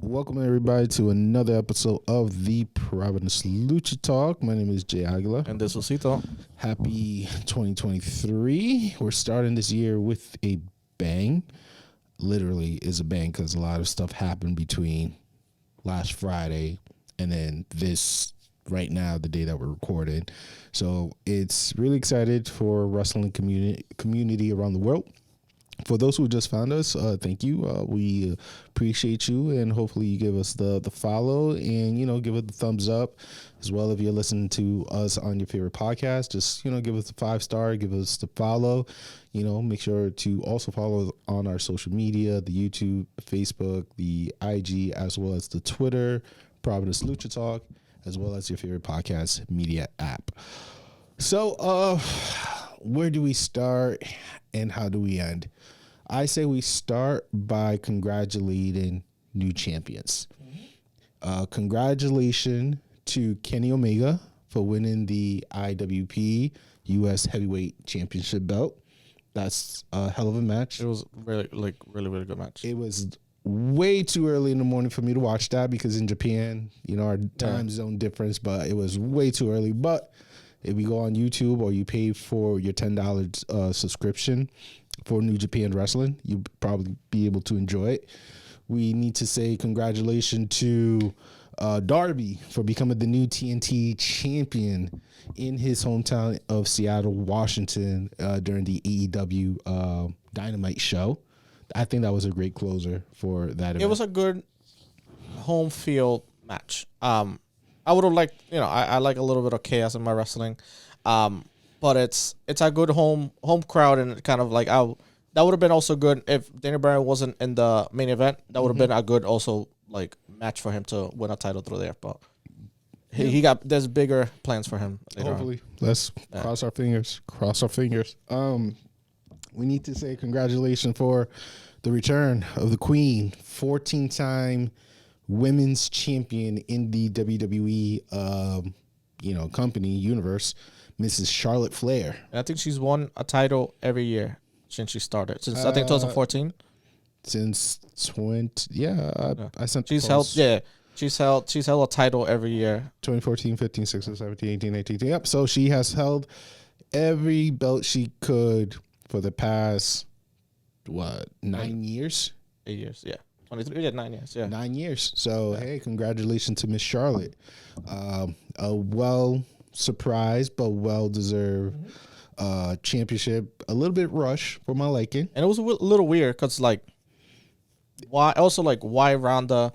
Welcome everybody to another episode of the Providence Lucha Talk. My name is Jay Aguilar. And this was Cito. Happy 2023. We're starting this year with a bang. Literally is a bang because a lot of stuff happened between last Friday and then this right now, the day that we're recording. So it's really excited for wrestling community around the world. For those who just found us, thank you. We appreciate you, and hopefully you give us the follow and, give it the thumbs up as well. If you're listening to us on your favorite podcast, just, give us a 5-star, give us the follow, make sure to also follow on our social media, the YouTube, Facebook, the IG, as well as the Twitter, Providence Lucha Talk, as well as your favorite podcast media app. So, where do we start and how do we end? I say we start by congratulating new champions. Congratulations to Kenny Omega for winning the IWP U.S. Heavyweight Championship belt. That's a hell of a match. It was really good match. It was way too early in the morning for me to watch that because in Japan, our time zone difference, but it was way too early. But if you go on YouTube or you pay for your $10 subscription for New Japan Wrestling, you'll probably be able to enjoy it. We need to say congratulations to Darby for becoming the new TNT champion in his hometown of Seattle, Washington, during the AEW Dynamite show. I think that was a great closer for that event. It was a good home field match. I would have liked, I like a little bit of chaos in my wrestling, but it's a good home crowd, and kind of like that would have been also good if Daniel Bryan wasn't in the main event. That would have been a good also like match for him to win a title through there. But there's bigger plans for him. Hopefully, let's cross our fingers. Cross our fingers. We need to say congratulations for the return of the Queen, 14-time women's champion in the WWE, company universe, Mrs. Charlotte Flair. And I think she's won a title every year since she started. Since I think 2014. Since 20, I sent. She's held a title every year. 2014, 15, 16, 17, 18, 19. Yep. So she has held every belt she could for the past 9 years? 8 years, yeah. 23, 9 years, yeah. 9 years. So, hey, congratulations to Miss Charlotte. A well-surprised but well-deserved championship. A little bit rush for my liking. And it was a little weird because, why Ronda,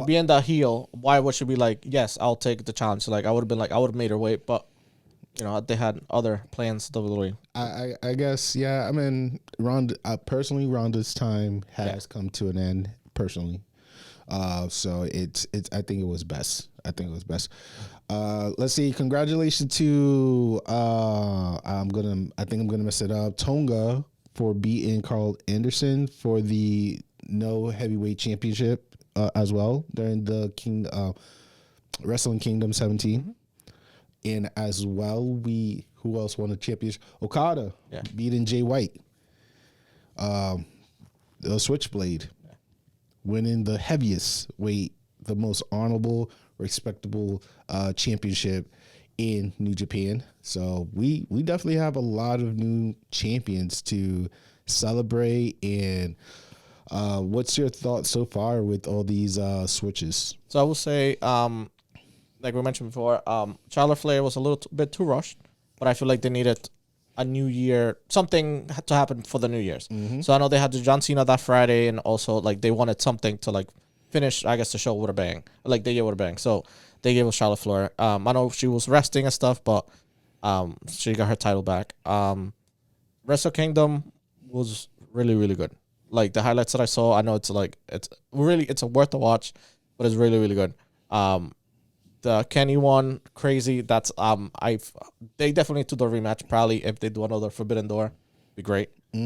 being the heel, why would she be like, yes, I'll take the challenge? I would have been like, I would have made her wait, but they had other plans. WWE. I guess, yeah. I mean, Ronda. Personally, Ronda's time has come to an end. Personally, so it's. I think it was best. Let's see. Congratulations to. I think I'm gonna mess it up. Tonga for beating Carl Anderson for the No Heavyweight Championship as well during the Wrestling Kingdom 17. And as well, who else won the championship? Okada beating Jay White. The Switchblade winning the heaviest weight, the most honorable, respectable championship in New Japan. So we definitely have a lot of new champions to celebrate. And what's your thoughts so far with all these switches? So I will say, like we mentioned before, Charlotte Flair was a little bit too rushed, but I feel like they needed a new year, something had to happen for the New Year's. Mm-hmm. So I know they had the John Cena that Friday, and also they wanted something to finish, I guess, the show with a bang, the year with a bang. So they gave us Charlotte Flair. I know she was resting and stuff, but she got her title back. Wrestle Kingdom was really, really good. The highlights that I saw, I know it's worth a watch, but it's really, really good. The Kenny one, crazy. That's they definitely need to do a rematch. Probably if they do another Forbidden Door, be great. I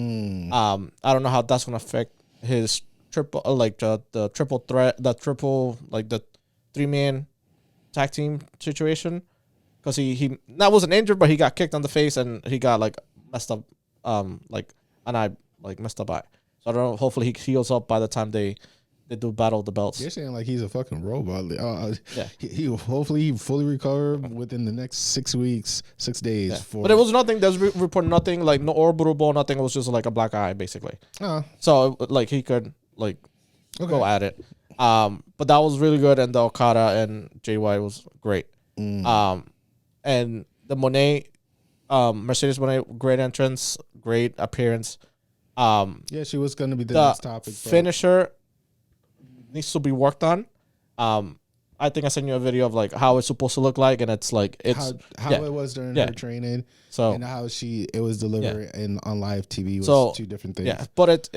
don't know how that's gonna affect his triple, the triple threat, the 3-man tag team situation, because he wasn't injured, but he got kicked on the face and he got messed up, an eye, messed up eye. So I don't know. Hopefully he heals up by the time they they do battle the belts. You're saying like he's a fucking robot. Yeah. He hopefully fully recover within the next 6 weeks, 6 days. Yeah. But it was nothing. There's report nothing like no orbital ball, nothing. It was just like a black eye basically. So like he could like go at it. But that was really good, and the Okada and JY was great. And the Monet, Mercedes Monet, great entrance, great appearance. Yeah, she was going to be the next topic. Finisher needs to be worked on. I think I sent you a video of like how it's supposed to look like, and it's like it's how it was during her training, and how it was delivered on live TV was two different things. Yeah, but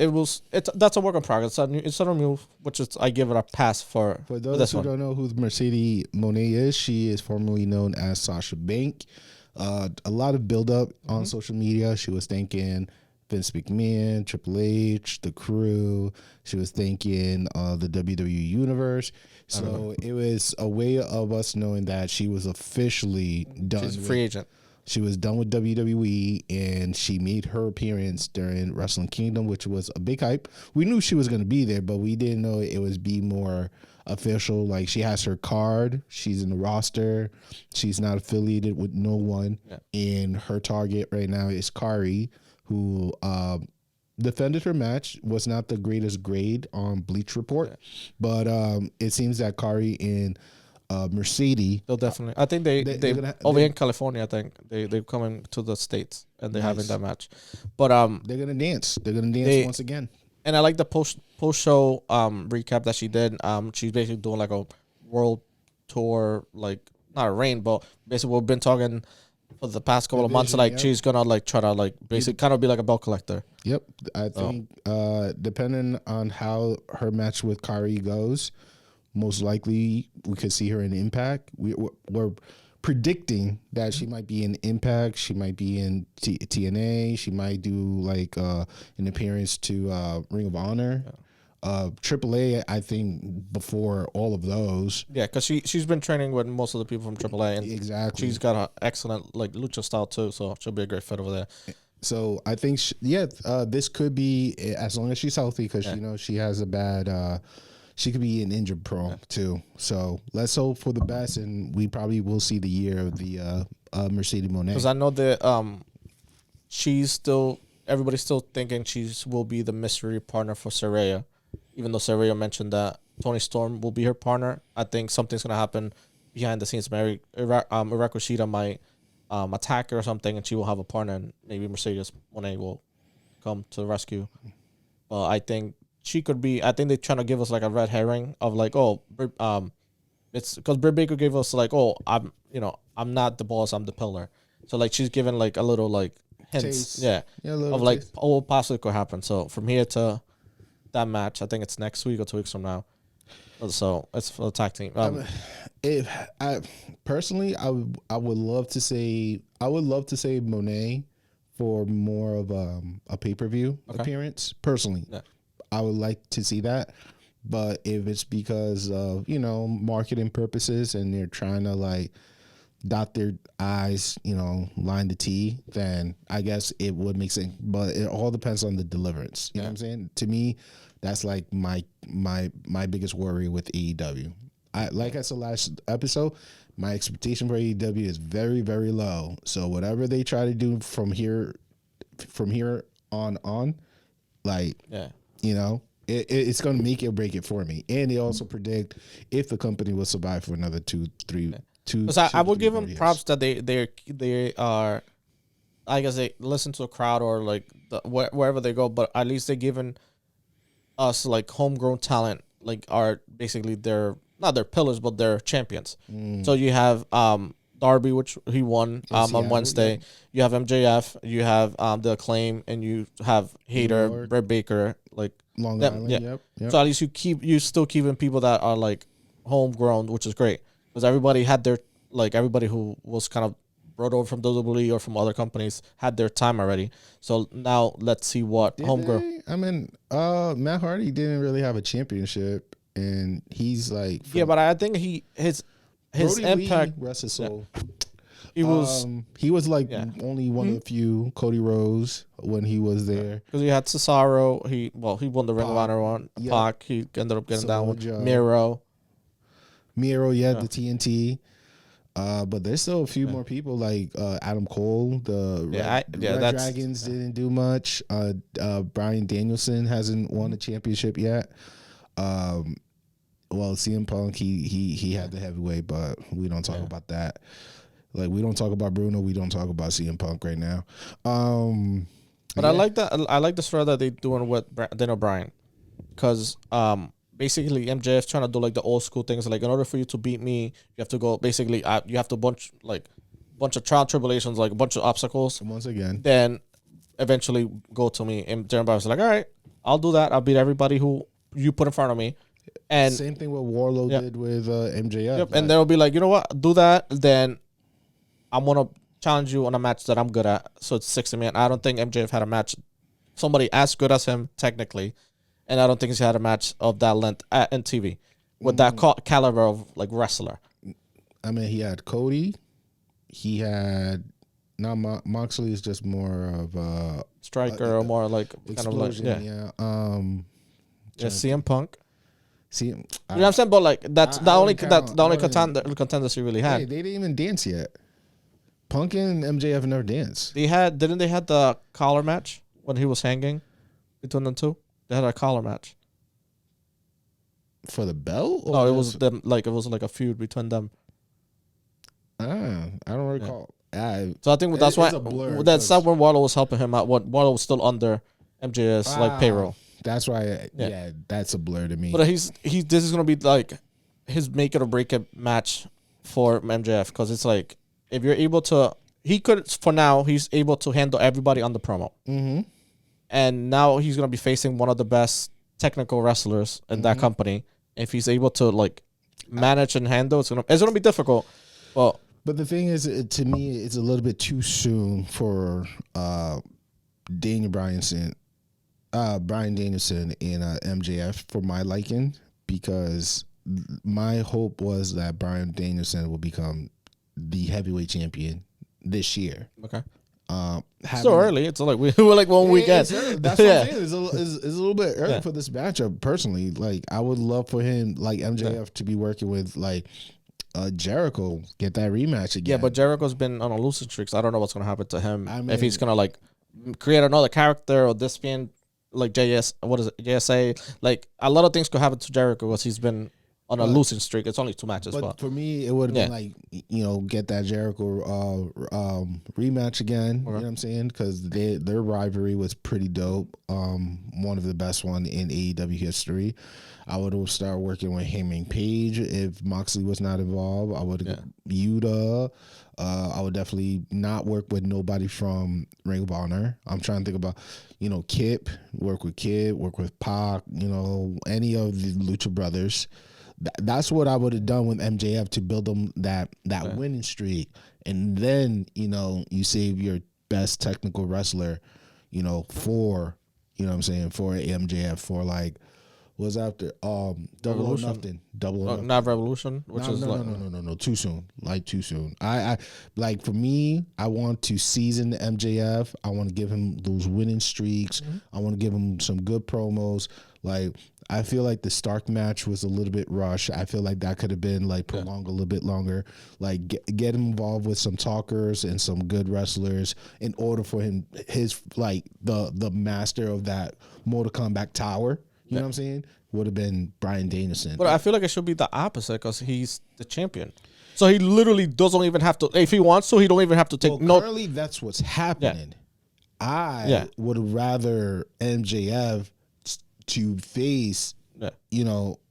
that's a work in progress. It's a new move, which is I give it a pass for. For those who don't know who Mercedes Monet is, she is formerly known as Sasha Banks. A lot of buildup on social media. She was thanking Vince McMahon, Triple H, the crew. She was thanking the WWE Universe. So it was a way of us knowing that she was officially done. She's a free agent. She was done with WWE, and she made her appearance during Wrestling Kingdom, which was a big hype. We knew she was going to be there, but we didn't know it was be more official. Like, she has her card. She's in the roster. She's not affiliated with no one. Yeah. And her target right now is Kari, who defended her match. Was not the greatest grade on Bleach Report, but it seems that Kari and Mercedes, they'll definitely. I think they over here in California. I think they're coming to the States and they're having that match. But they're gonna dance. They're gonna dance once again. And I like the post show recap that she did. She's basically doing like a world tour, like not a reign, but basically we've been talking for the past couple of months. Like she's gonna like try to like basically kind of be like a belt collector. Yep, I think depending on how her match with Kari goes, most likely we could see her in Impact. We're predicting that she might be in Impact. She might be in TNA. She might do like an appearance to Ring of Honor. AAA, I think, before all of those. Yeah, because she's been training with most of the people from AAA. And exactly. She's got an excellent like lucha style too, so she'll be a great fit over there. So I think, this could be, as long as she's healthy, because she has a bad. She could be an injured prone too. So let's hope for the best, and we probably will see the year of the Mercedes Monet. Because I know that everybody's still thinking she will be the mystery partner for Saraya, even though Saraya mentioned that Toni Storm will be her partner. I think something's gonna happen behind the scenes. Maybe Iraq Rashida might attack her or something, and she will have a partner, and maybe Mercedes Monet will come to the rescue. I think she could be. I think they're trying to give us like a red herring of like, it's because Britt Baker gave us like, I'm not the boss, I'm the pillar. So like she's given like a little like hints, of like what possibly could happen. So from here to that match, I think it's next week or 2 weeks from now. So it's for the tag team. Personally, I would love to say Monet for more of a pay-per-view appearance. Personally, I would like to see that. But if it's because of marketing purposes and they're trying to like dot their I's, line the T, then I guess it would make sense. But it all depends on the deliverance. You know what I'm saying? To me, that's like my biggest worry with AEW. Like I said last episode, my expectation for AEW is very, very low. So whatever they try to do from here on, like it's going to make it or break it for me. And they also predict if the company will survive for another 2-3 years. I will give them props that they are. I guess they listen to the crowd or like wherever they go, but at least they're giving us like homegrown talent, like are basically not their pillars, but their champions. So you have Darby, which he won on Wednesday. Yeah. You have MJF, you have the Acclaim, and you have Hater, Britt Baker, like Long Island. Yep. So at least you still keeping people that are like homegrown, which is great because everybody had everybody who was kind of brought over from WWE or from other companies had their time already. So now let's see what homegrown. I mean, Matt Hardy didn't really have a championship, and he's like but I think his Brody impact. Lee, rest his soul. He was like only one of the few. Cody Rhodes when he was there. Because he had Cesaro. He won the Ring of Honor one. Yep. Pac. He ended up getting that one. Joe. Miro, the TNT. But there's still a few more people like Adam Cole. The Red Dragons didn't do much. Bryan Danielson hasn't won a championship yet. Well, CM Punk, he had the heavyweight, but we don't talk about that. Like, we don't talk about Bruno. We don't talk about CM Punk right now. But I like that. I like the story that they're doing with Daniel Bryan, because basically MJF trying to do like the old school things. Like, in order for you to beat me, you have to go basically. You have to bunch of trial tribulations, like a bunch of obstacles. Once again, then eventually go to me. And Daniel Bryan's like, all right, I'll do that. I'll beat everybody who you put in front of me. And same thing what Warlow did with MJF. Yep. And they'll be like, you know what? Do that. Then I'm going to challenge you on a match that I'm good at. So it's 60-man. I don't think MJF had a match, somebody as good as him, technically. And I don't think he's had a match of that length in TV with that caliber of like wrestler. I mean, he had Cody. He had... Now Moxley is just more of a... Striker or more like... Explosion, kind of like, CM Punk. See, you know what I'm saying? But like that's the only contenders he really had. Hey, they didn't even dance yet. Punk and MJF never danced. Didn't they had the collar match when he was hanging between them two? They had a collar match for the belt. No, it was them. Like it was like a feud between them. I don't recall. So I think that's why that's not when Warlow was helping him out. When Warlow was still under MJF's like payroll. That's why, that's a blur to me. But this is gonna be like his make it or break it match for MJF, because it's like if you're able to, he's able to handle everybody on the promo, and now he's gonna be facing one of the best technical wrestlers in that company. If he's able to like manage and handle, it's gonna be difficult. But the thing is, to me, it's a little bit too soon for Daniel Bryan Danielson and MJF for my liking, because my hope was that Bryan Danielson will become the heavyweight champion this year. Okay. So early. It's like we're like 1 weekend. That's what I'm saying. It's a little bit early for this matchup. Personally, like I would love for him, like MJF, to be working with like Jericho, get that rematch again. Yeah, but Jericho's been on a losing streak, so I don't know what's gonna happen to him. I mean, if he's gonna like create another character or this being like JSA, like a lot of things could happen to Jericho because he's been on a losing streak. It's only 2 matches, but for me, it would have been like, get that Jericho rematch again. You know what I'm saying? Because their rivalry was pretty dope. One of the best one in AEW history. I would have started working with Heyman Page if Moxley was not involved. I would have Yuta. I would definitely not work with nobody from Ring of Honor. I'm trying to think about, Kip, work with Pac, any of the Lucha brothers. That's what I would have done with MJF to build them that winning streak. And then, you save your best technical wrestler, for, for MJF, for like, was after Double or Nothing. Not Revolution, no, too soon. Like too soon. I like, for me, I want to season MJF. I want to give him those winning streaks. I want to give him some good promos. Like, I feel like the Stark match was a little bit rushed. I feel like that could have been like prolonged a little bit longer. Like get him involved with some talkers and some good wrestlers in order for him, his like the master of that Mortal Kombat tower. You know what I'm saying? Would have been Bryan Danielson. But I feel like it should be the opposite, because he's the champion. So he literally doesn't even have to. If he wants to, he don't even have to take. Currently, that's what's happening. I would rather MJF to face.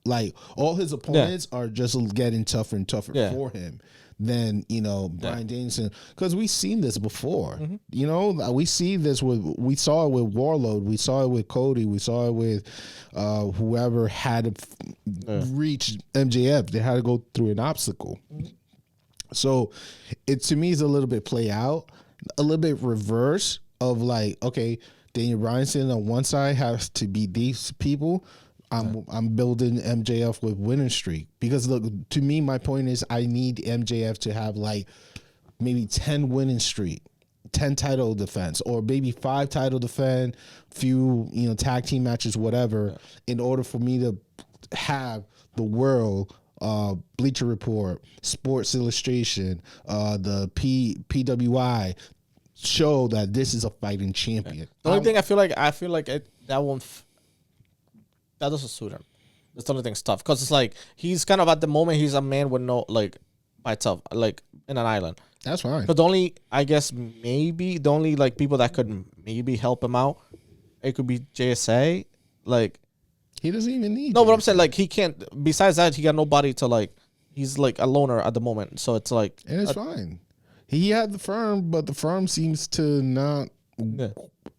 Like all his opponents are just getting tougher and tougher for him than Bryan Danielson, because we've seen this before. We see this we saw it with Warlord, we saw it with Cody, we saw it with whoever had to reach MJF. They had to go through an obstacle. So it to me is a little bit play out, a little bit reverse of like, okay, Daniel Bryan on one side has to beat these people. I'm building MJF with winning streak, because look, to me, my point is I need MJF to have like maybe 10 winning streak, 10 title defense, or maybe 5 title defense, few, tag team matches, whatever, in order for me to have the world, Bleacher Report, Sports Illustration, the PWI show that this is a fighting champion. The only thing I feel like that won't that doesn't suit him. That's the only thing tough because it's like he's kind of at the moment he's a man with no by itself in an island. That's fine. But the only people that could maybe help him out, it could be JSA. He doesn't even need. No, but I'm saying he can't. Besides that, he got nobody to He's a loner at the moment, so it's and it's fine. He had the firm, but the firm seems to not. Yeah.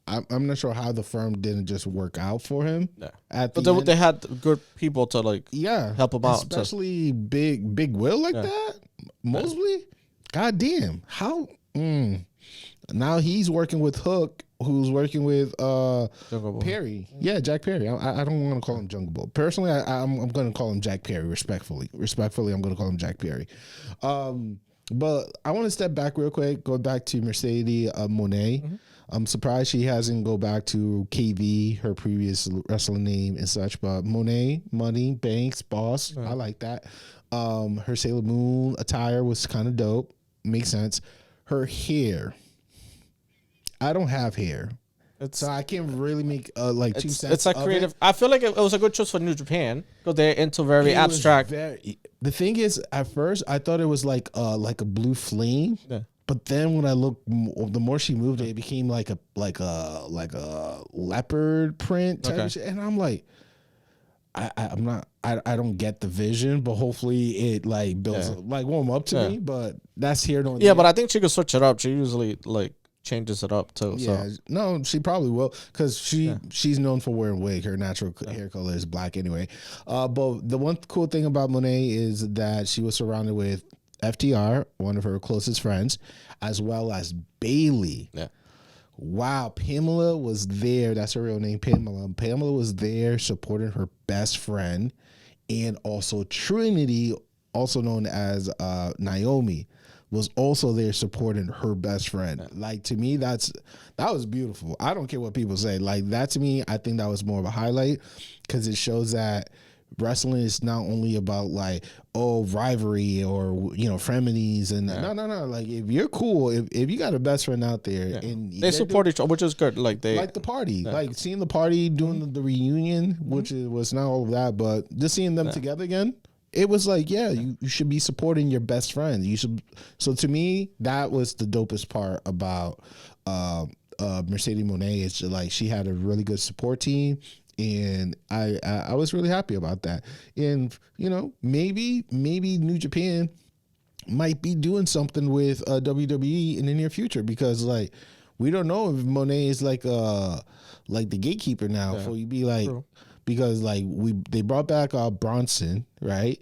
I'm not sure how the firm didn't just work out for him. Yeah. But they had good people to help him out, especially Big Will that. Mosley, goddamn, how? Now he's working with Hook, who's working with Perry. Yeah, Jack Perry. I don't want to call him Jungle Boy. Personally, I'm going to call him Jack Perry. Respectfully, I'm going to call him Jack Perry. But I want to step back real quick. Go back to Mercedes Mone. Mm-hmm. I'm surprised she hasn't go back to KV, her previous wrestling name and such. But Mone, Money, Banks, Boss. I like that. Her Sailor Moon attire was kind of dope. Makes sense. Her hair. I don't have hair. So I can't really make 2 cents. It's a creative. I feel like it was a good choice for New Japan because they're into very abstract. The thing is, at first I thought it was like a blue flame, but then when I looked, the more she moved, it became like a leopard print type of shit, and I'm like, I don't get the vision, but hopefully it builds warm up to me. But that's here. But I think she could switch it up. She usually changes it up too. Yeah, so. No, she probably will because she's known for wearing wig. Her natural hair color is black anyway. But the one cool thing about Monet is that she was surrounded with FTR, one of her closest friends, as well as Bailey. Yeah. Wow, Pamela was there. That's her real name, Pamela. Pamela was there supporting her best friend, and also Trinity, also known as Naomi, was also there supporting her best friend. To me, that was beautiful. I don't care what people say. That to me, I think that was more of a highlight because it shows that wrestling is not only about rivalry or frenemies and no. If you're cool, if you got a best friend out there and they support each other, which is good. They like the party, seeing the party, doing the reunion, which was not all of that, but just seeing them together again. It was you should be supporting your best friend. You should. So to me, that was the dopest part about Mercedes Moné. It's she had a really good support team, and I was really happy about that. And maybe New Japan might be doing something with WWE in the near future because we don't know if Moné is the gatekeeper now. So you be True. Because they brought back Bronson, right?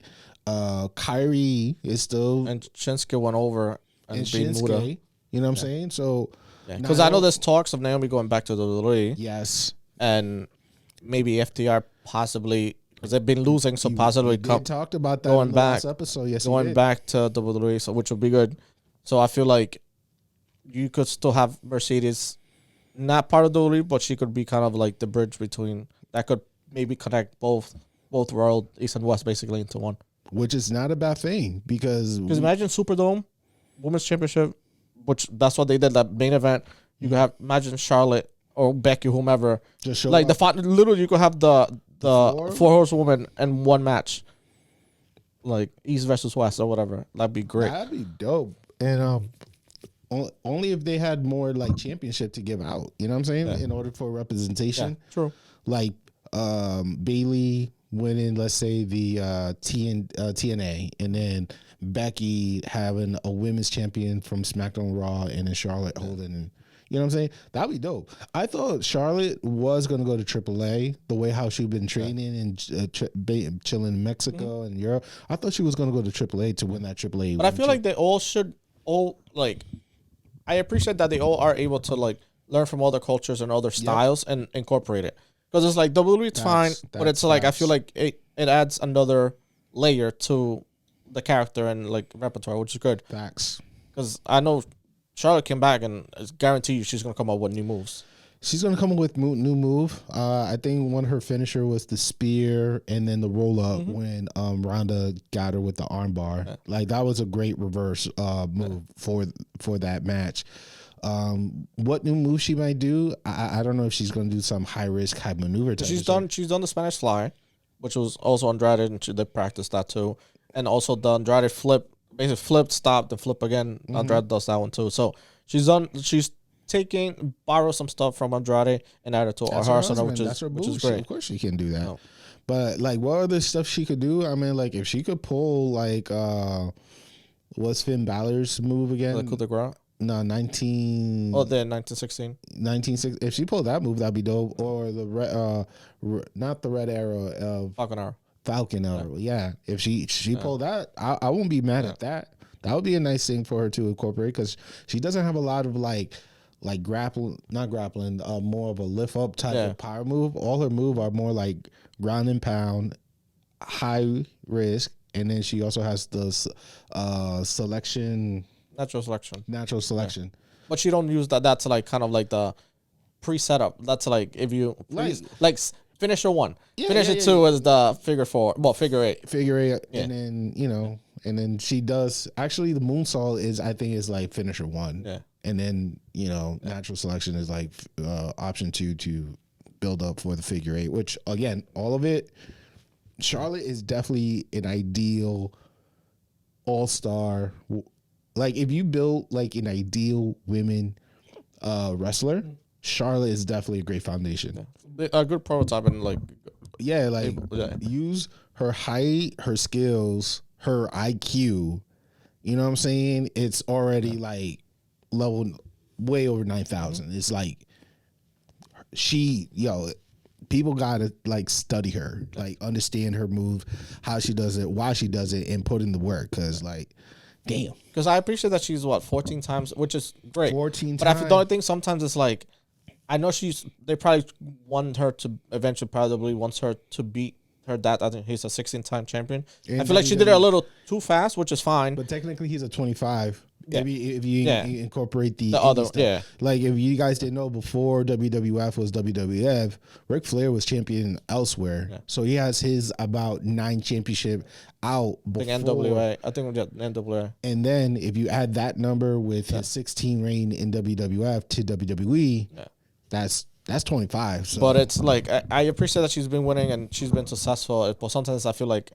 Kyrie is still, and Shinsuke went over and beat Muda. You know what I'm saying? So because I know there's talks of Naomi going back to the WWE. Yes, and maybe FTR possibly because they've been losing, so possibly talked about that in the last episode. Yes, going back to WWE, so which would be good. So I feel like you could still have Mercedes not part of WWE, but she could be kind of the bridge between that could maybe connect both world, East and West, basically into one. Which is not a bad thing because imagine Superdome, Women's Championship, which that's what they did, that main event. You could have imagine Charlotte or Becky, whomever. Just show literally you could have the four horsewomen in one match, East versus West or whatever. That'd be great. That'd be dope. And only if they had more championship to give out. You know what I'm saying? In order for representation. Yeah, true. Bailey winning, let's say the TNA, and then Becky having a women's champion from SmackDown Raw, and then Charlotte holding. You know what I'm saying? That'd be dope. I thought Charlotte was going to go to AAA the way how she'd been training and chilling in Mexico and Europe. I thought she was going to go to AAA to win that AAA. But I feel like they all should I appreciate that they all are able to learn from other cultures and other styles and incorporate it. Because it's WWE's fine, but it's I feel like it adds another layer to the character and repertoire, which is good. Facts. Because I know Charlotte came back and it's guaranteed she's gonna come up with new moves. She's gonna come up with new move. I think one of her finisher was the spear and then the roll up when Ronda got her with the armbar. Yeah. Like that was a great reverse move for that match. What new move she might do? I don't know if she's gonna do some high risk, high maneuver. She's done the Spanish Fly, which was also Andrade, and they practiced that too, and also the Andrade flip, basically flip, stop, then flip again. Andrade does that one too. So she's borrow some stuff from Andrade and add it to her arsenal, which is great. Of course she can do that. No. But like, what other stuff she could do? I mean, like if she could pull like what's Finn Balor's move again? The coup de grace? No, 19. Oh, the 1916. 1960. If she pulled that move, that'd be dope. Or the not the Red Arrow. Falcon Arrow. Yeah. If she pulled that, I won't be mad at that. That would be a nice thing for her to incorporate because she doesn't have a lot of like not grappling, more of a lift up type of power move. All her move are more like ground and pound, high risk, and then she also has the natural selection. Yeah. But she don't use that. That's like kind of like the pre-setup. That's like if you like finisher 1, finisher 2 is the figure 4. Well, figure 8, and then and then she does actually the moonsault is like finisher 1. Yeah. And then, natural selection is like option 2 to build up for the figure 8, which, again, all of it, Charlotte is definitely an ideal all-star. Like, if you build, like, an ideal women wrestler, Charlotte is definitely a great foundation. Yeah. A good prototype and, like... Yeah, like, use her height, her skills, her IQ. You know what I'm saying? It's already, like... level way over 9,000. It's like people gotta like study her, like understand her move, how she does it, why she does it, and put in the work. Cause like, damn. Because I appreciate that she's 14 times, which is great. 14 but times. I feel the only thing sometimes it's like, I know they probably want her to eventually probably wants her to beat her dad. I think he's a 16-time champion. And I feel like she did it a little too fast, which is fine. But technically he's a 25. Maybe if you incorporate the other stuff. Like if you guys didn't know, before WWF was WWF, Ric Flair was champion elsewhere. Yeah. So he has his about 9 championship out before. I think NWA. And then if you add that number with his 16 reign in WWF to WWE, that's 25. So. But it's like I appreciate that she's been winning and she's been successful. But sometimes I feel like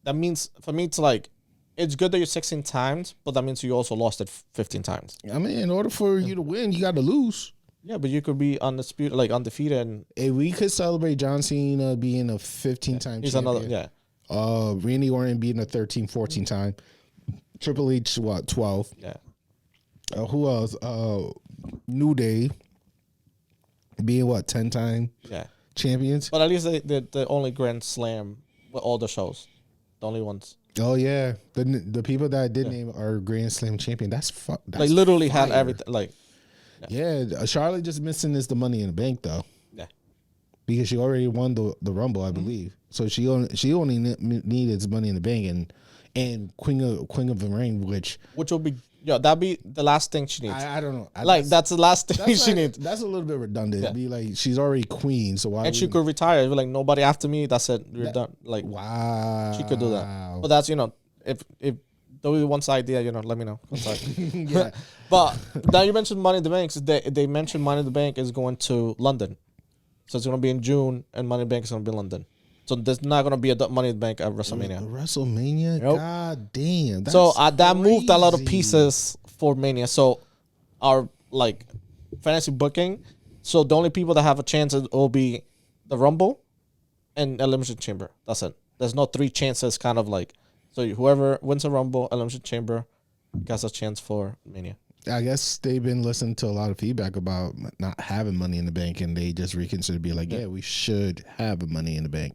that means for me it's like, it's good that you're 16 times, but that means you also lost it 15 times. I mean, in order for you to win, you got to lose. Yeah, but you could be undefeated. And if we could celebrate John Cena being a 15-time he's champion. Randy Orton being a 13, 14 time. Triple H, 12? Yeah. Who else? New Day being 10-time champions? But at least the only Grand Slam with all the shows. The only ones. Oh yeah, the people that I did name are Grand Slam champion. That's like literally had everything. Like, Charlotte just missing is the Money in the Bank though. Yeah, because she already won the Rumble, I believe. So she only needed Money in the Bank and Queen of the Ring, which will be that'd be the last thing she needs. I don't know. That's the last thing she needs. That's a little bit redundant. Yeah. Be like she's already queen, so why? And she could retire. Be like nobody after me. That's it. You're done. Like wow, she could do that. But that's if WWE wants the idea, let me know. Yeah. But now you mentioned Money in the Bank. They mentioned Money in the Bank is going to London, so it's going to be in June, and Money in the Bank is going to be in London. So there's not going to be a Money in the Bank at WrestleMania. WrestleMania? Nope. God damn. So that moved a lot of pieces for Mania. So our like fantasy booking. So the only people that have a chance will be the Rumble and Elimination Chamber. That's it. There's no 3 chances kind of like. So whoever wins a Rumble, Elimination Chamber gets a chance for Mania. I guess they've been listening to a lot of feedback about not having Money in the Bank, and they just reconsider be like, we should have a Money in the Bank.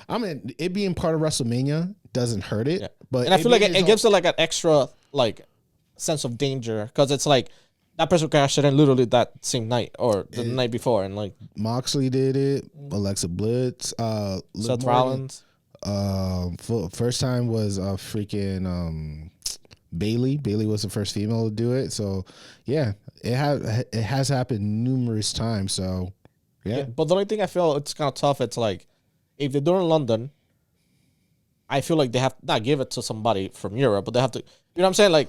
I mean, it being part of WrestleMania doesn't hurt it, but I feel like it gives it like an extra like sense of danger because it's like that person cashed it in literally that same night or the night before, and like Moxley did it, Alexa Bliss, Seth Rollins. First time was freaking Bailey. Bailey was the first female to do it. So yeah, it has happened numerous times. So yeah. But the only thing I feel it's kind of tough. It's like if they do it in London, I feel like they have to not give it to somebody from Europe, but they have to. You know what I'm saying? Like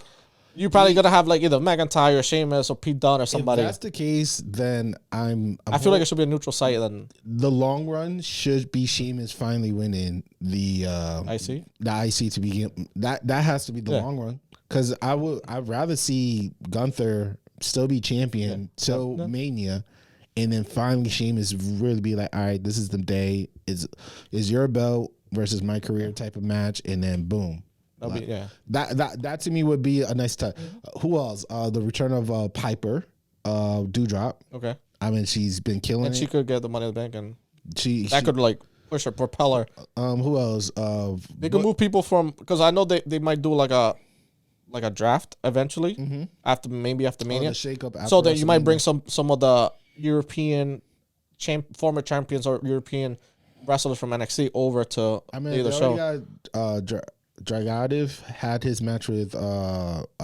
you're probably gonna have like either McIntyre or Sheamus or Pete Dunne or somebody. If that's the case, then I feel like it should be a neutral site. Then the long run should be Sheamus finally winning the IC. The IC to begin. That has to be the long run, because I'd rather see Gunther still be champion till Mania, and then finally Sheamus really be like, all right, this is the day. Is your belt versus my career type of match, and then boom. Like, That to me would be a nice touch. Who else? The return of Piper, Dewdrop. Okay. I mean, she's been killing and it. she could get the Money in the Bank, and she could like push her propeller. Who else? They could move people from, because I know they might do like a draft eventually after Mania. The shake up. So then you might bring some of the European former champions or European wrestlers from NXT over to the show. Dragadev had his match with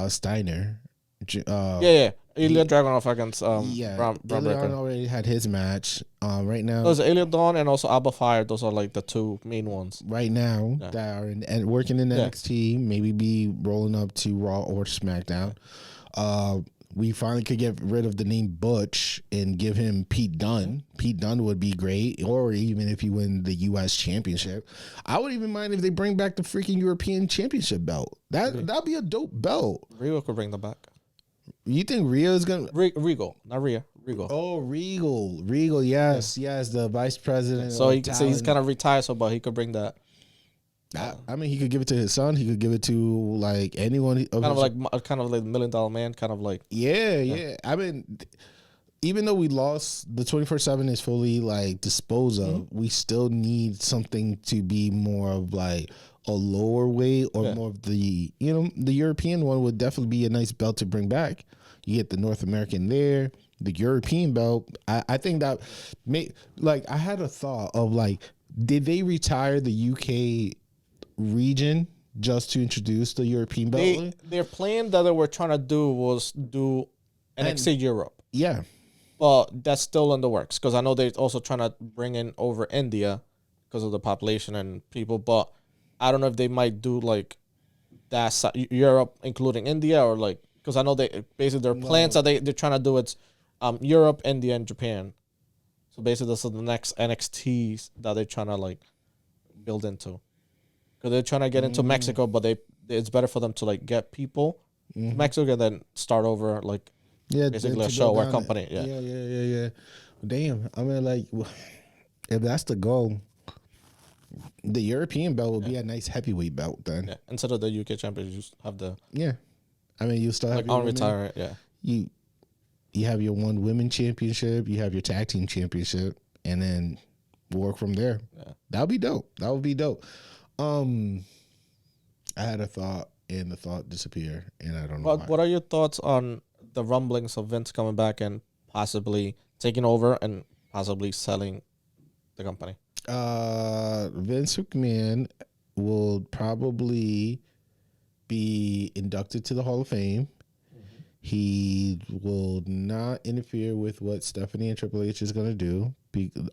Steiner. Ilya Dragunov against Braun Breaker already had his match. Right now, there's Ilya Dawn and also Alba Fire. Those are like the two main ones right now that are and working in NXT. Maybe be rolling up to Raw or SmackDown. We finally could get rid of the name Butch and give him Pete Dunne. Pete Dunne would be great, or even if you win the U.S. Championship. I would even mind if they bring back the freaking European Championship belt. That'd be a dope belt. Rio could bring them back. You think Rio's gonna Regal, not Rhea, Regal. Oh, Regal, yes, the vice president. So he's kind of retired, but he could bring that. I mean, he could give it to his son. He could give it to like anyone. Kind of like $1 million man. Kind of like yeah. I mean, even though we lost, the 24/7 is fully like disposed of. We still need something to be more of like a lower weight or more of the the European one would definitely be a nice belt to bring back. You get the North American there, the European belt. I think that I had a thought of like, did they retire the UK region just to introduce the European belt? Their plan that they were trying to do was do NXT Europe. Yeah. Well, that's still in the works, because I know they're also trying to bring in over India because of the population and people, but I don't know if they might do like that Europe including India, or like, because I know they basically their plans that they're trying to do it's Europe, India, and Japan. So basically this is the next NXT that they're trying to like build into. Because they're trying to get into Mexico, but it's better for them to like get people to Mexico and then start over like basically a show or company. Yeah. Damn. I mean, like, if that's the goal, the European belt would be a nice heavyweight belt then. Yeah. Instead of the UK champions, you just have the I mean, you still have like retire. Yeah. You have your one women championship, you have your tag team championship, and then work from there. Yeah. That would be dope. I had a thought, and the thought disappeared, and I don't know. What are your thoughts on the rumblings of Vince coming back and possibly taking over and possibly selling the company? Vince McMahon will probably be inducted to the Hall of Fame. He will not interfere with what Stephanie and Triple H is going to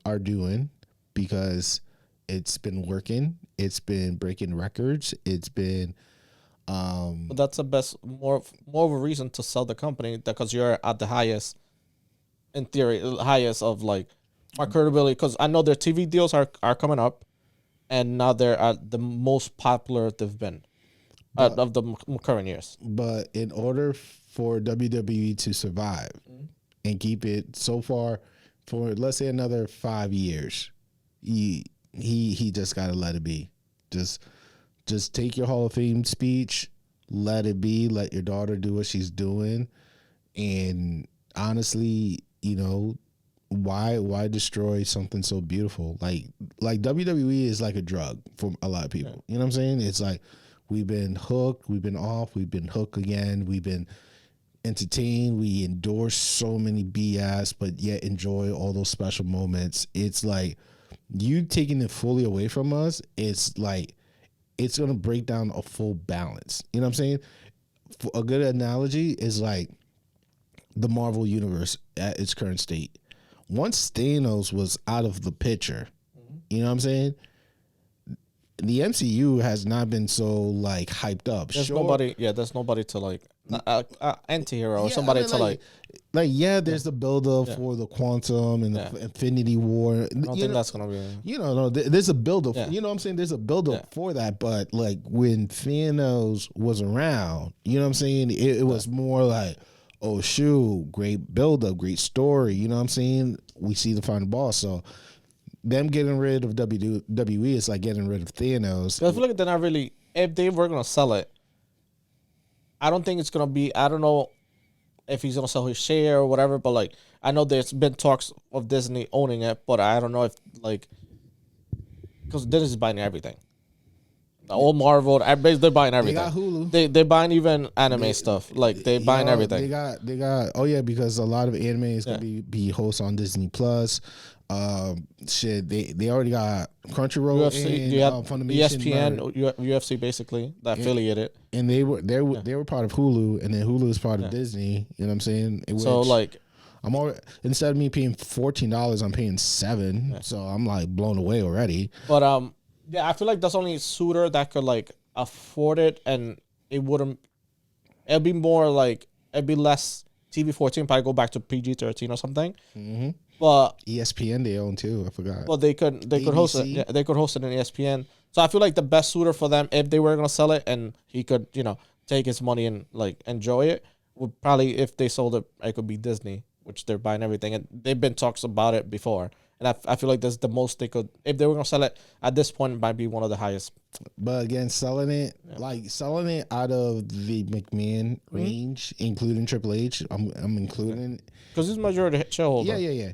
are doing, because it's been working. It's been breaking records. It's been. But that's the best, more of a reason to sell the company, because you're at the highest, in theory, highest of like marketability. Because I know their TV deals are coming up, and now they're at the most popular they've been of the current years. But in order for WWE to survive and keep it so far for, let's say, another 5 years, he just got to let it be. Just take your Hall of Fame speech, let it be, let your daughter do what she's doing. And honestly, why destroy something so beautiful? Like WWE is like a drug for a lot of people. Yeah. You know what I'm saying? It's like, we've been hooked, we've been off, we've been hooked again, we've been entertained, we endorse so many BS, but yet enjoy all those special moments. It's like, you taking it fully away from us, it's like, it's going to break down a full balance. You know what I'm saying? a good analogy is like the Marvel universe at its current state. Once Thanos was out of the picture, you know what I'm saying? The MCU has not been so like hyped up. There's nobody. Yeah, there's nobody to like anti-hero or Yeah, somebody I mean, to like. There's the build up for the Quantum and the Infinity War. I don't think that's gonna be. No, there's a build up. Yeah. You know what I'm saying? There's a build up for that. But like when Thanos was around, you know what I'm saying? It was more like, oh shoot, great build up, great story. You know what I'm saying? We see the final boss. So them getting rid of WWE is like getting rid of Thanos. I feel like they're not really. If they were gonna sell it, I don't think it's gonna be. I don't know if he's gonna sell his share or whatever. But like, I know there's been talks of Disney owning it, but I don't know if like because Disney's buying everything. The old Marvel, they're buying everything. They got Hulu. They're buying even anime stuff. Like they're buying everything. They got. Oh yeah, because a lot of anime is gonna be hosted on Disney Plus. They already got Crunchyroll UFC, and you have Funimation, ESPN, UFC basically that affiliated, and they were part of Hulu, and then Hulu is part of Disney. You know what I'm saying? So like, I'm already, instead of me paying $14, I'm paying $7. Yeah. So I'm like blown away already. But yeah, I feel like that's only a suitor that could like afford it, and it wouldn't. It'd be more like it'd be less TV-14. Probably go back to PG-13 or something. Mm-hmm. But ESPN they own too. I forgot. Well, they could host it. Yeah, they could host it in ESPN. So I feel like the best suitor for them, if they were gonna sell it, and he could, take his money and like enjoy it, would probably, if they sold it, it could be Disney, which they're buying everything, and they've been talks about it before. And I feel like that's the most they could, if they were gonna sell it at this point, it might be one of the highest. But again, selling it out of the McMahon range, including Triple H, I'm including because he's majority shareholder. Yeah.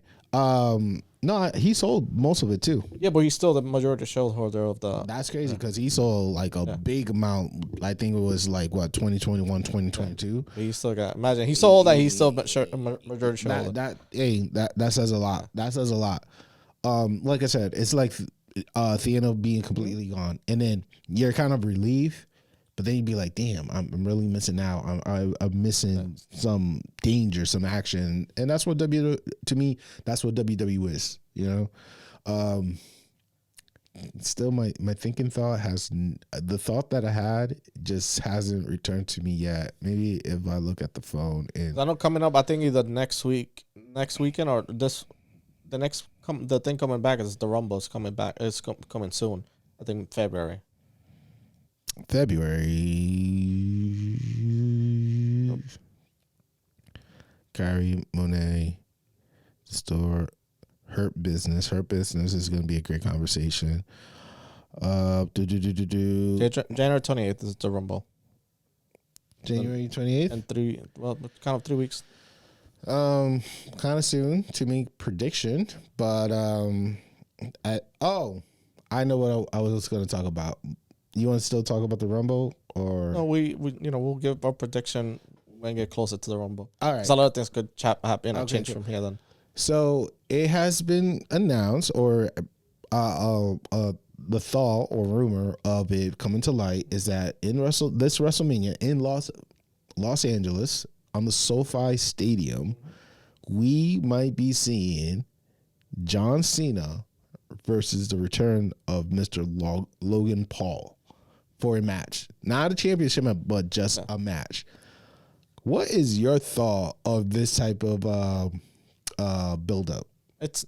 No, he sold most of it too. Yeah, but he's still the majority shareholder of the. That's crazy because he sold like a big amount. I think it was like what 2021, 2022. He still got. Imagine he sold that. He's still majority shareholder. That says a lot. That says a lot. Like I said, it's like Theano being completely gone, and then you're kind of relieved, but then you'd be like, damn, I'm really missing out. I'm missing some danger, some action, and that's what to me, that's what WWE is. Still, my thinking thought the thought that I had just hasn't returned to me yet. Maybe if I look at the phone and I know coming up, I think either next weekend or the thing coming back is the Rumble is coming back. It's coming soon. I think February. Kyrie, Mone, store, Hurt Business. Hurt Business is going to be a great conversation. January 28th is the Rumble. January 28th? And kind of 3 weeks. Kind of soon to make prediction, but I know what I was going to talk about. You want to still talk about the Rumble, or no? We'll give our prediction when we get closer to the Rumble. All right, so a lot of things could happen and change from here. Then, so it has been announced, or the thought or rumor of it coming to light is that in this WrestleMania in Los Angeles on the SoFi Stadium, we might be seeing John Cena versus the return of Mr. Logan Paul for a match. Not a championship, but just a match. What is your thought of this type of build-up?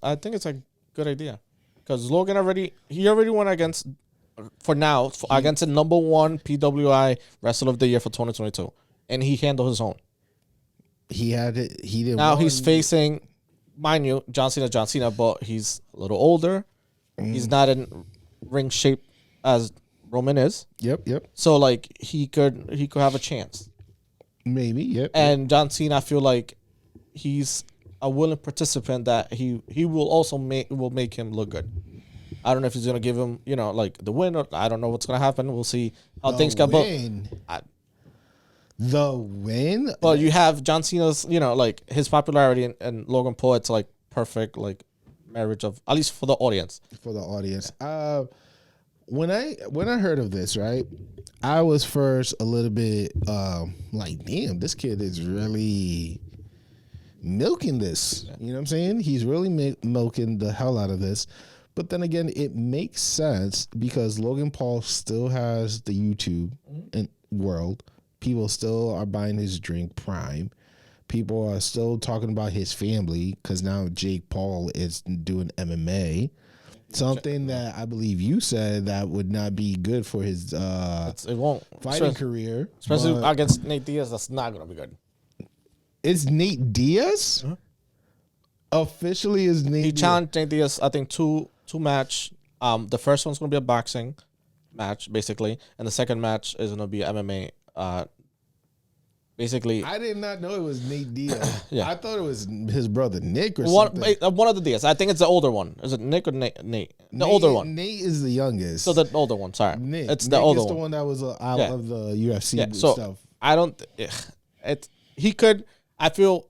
I think it's a good idea because Logan already went against against the number one PWI Wrestler of the Year for 2022, and he handled his own. He had it. He didn't. Now he's facing, mind you, John Cena, but he's a little older. He's not in ring shape as Roman is. Yep. So like he could have a chance. Maybe. Yep. And John Cena, I feel like he's a willing participant that he will also make him look good. I don't know if he's gonna give him like the win, or I don't know what's gonna happen. We'll see how things go. The win? Well, you have John Cena's, like his popularity and Logan Paul. It's like perfect, like marriage of, at least for the audience. when I heard of this, right, I was first a little bit like, damn, this kid is really milking this. You know what I'm saying? He's really milking the hell out of this. But then again, it makes sense because Logan Paul still has the YouTube world. People still are buying his drink Prime. People are still talking about his family because now Jake Paul is doing MMA. Something that I believe you said that would not be good for his it won't fighting career. Especially against Nate Diaz, that's not going to be good. It's Nate Diaz? Officially is Nate Diaz? He challenged Nate Diaz, I think, two match. The first one's going to be a boxing match, basically. And the second match is going to be MMA. Basically, I did not know it was Nate Diaz. Yeah. I thought it was his brother Nick or something. One of the Diaz. I think it's the older one. Is it Nick or Nate? The older one. Nate is the youngest. So the older one. Sorry, Nick. It's the older is the one. one that was out of the UFC So stuff. I don't. He could. I feel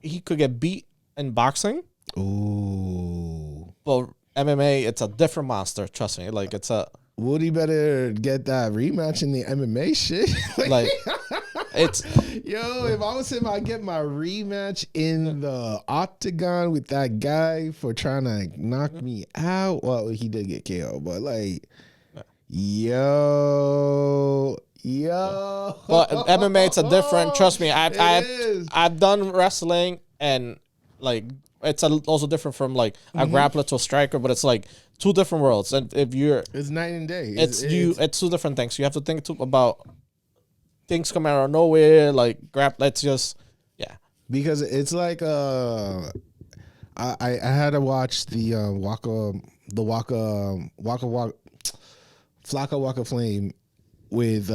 he could get beat in boxing. Ooh. But MMA, it's a different monster. Trust me. Like it's a. Woody better get that rematch in the MMA shit. Like it's. Yo, if I was him, I'd get my rematch in the octagon with that guy for trying to knock me out. Well, he did get KO, but like, yo. But MMA, it's a different. Trust me, I've done wrestling and like it's also different from like a grappler to a striker, but it's like two different worlds. And if you're, it's night and day. It's two different things. You have to think about things coming out of nowhere, like Let's just because it's like I had to watch the Flocka Waka Flame with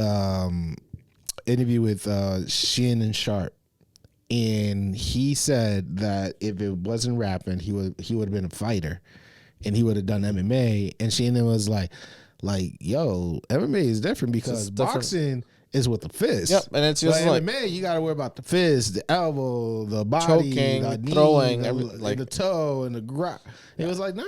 interview with Shannon Sharp, and he said that if it wasn't rapping, he would have been a fighter, and he would have done MMA. And Shannon was like, yo, MMA is different because boxing is with the fist. Yep, and it's just like MMA, you got to worry about the fist, the elbow, the body, choking, the knee, throwing, the toe, and the grab. It was like, no.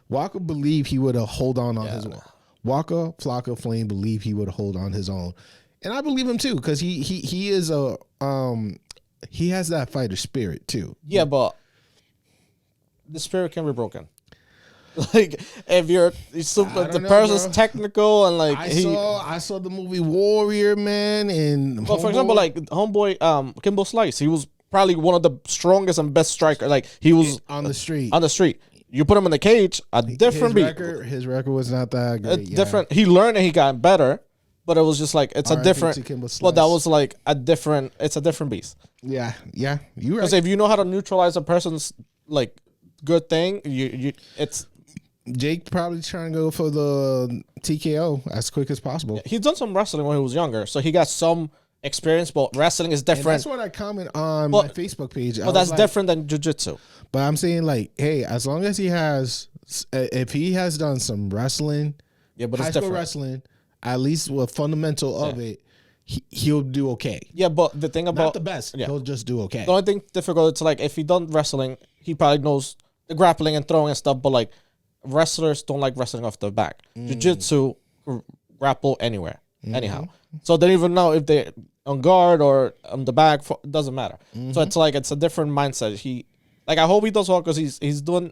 Walker believed he would have hold on his own. Walker Flocka Flame believed he would hold on his own, and I believe him too because he is he has that fighter spirit too. Yeah, but the spirit can be broken. Like if you're super, the person's technical and like I saw the movie Warrior, man, and for example, like homeboy Kimbo Slice, he was probably one of the strongest and best striker. Like he was on the street. You put him in the cage, different beat. His record was not that great. Different. He learned and he got better, but it was just like it's a different. But that was like a different. It's a different beast. Yeah. You right. Because if you know how to neutralize a person's like good thing, it's. Jake probably trying to go for the TKO as quick as possible. Yeah, he's done some wrestling when he was younger, so he got some experience. But wrestling is different. And that's what I comment on my Facebook page. But that's different than jiu-jitsu. But I'm saying like, hey, as long as he has, if he has done some wrestling, but high school wrestling, at least with fundamental of it, he'll do okay. Yeah, but the thing about not the best, he'll just do okay. The only thing difficult, it's like if he done wrestling, he probably knows the grappling and throwing and stuff. But like wrestlers don't like wrestling off the back. Jiu-jitsu grapple anywhere, anyhow. So they don't even know if they on guard or on the back. Doesn't matter. So it's like it's a different mindset. I hope he does well because he's done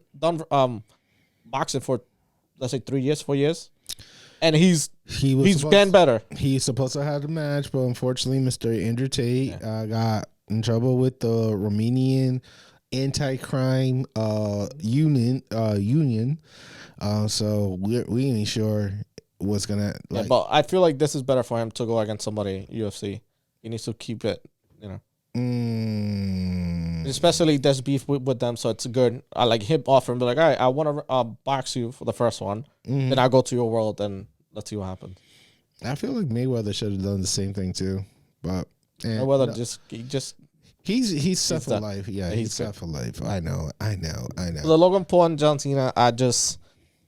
boxing for let's say 3 years, 4 years, and he's getting better. He's supposed to have the match, but unfortunately, Mr. Andrew Tate got in trouble with the Romanian anti-crime union. So we ain't sure what's gonna. But I feel like this is better for him to go against somebody UFC. He needs to keep it, Especially there's beef with them, so it's good. I like him offer and be like, all right, I want to box you for the first one, then I'll go to your world and let's see what happens. I feel like Mayweather should have done the same thing too, but Mayweather he's set for life. Yeah, he's set for life. I know. The Logan Paul and John Cena,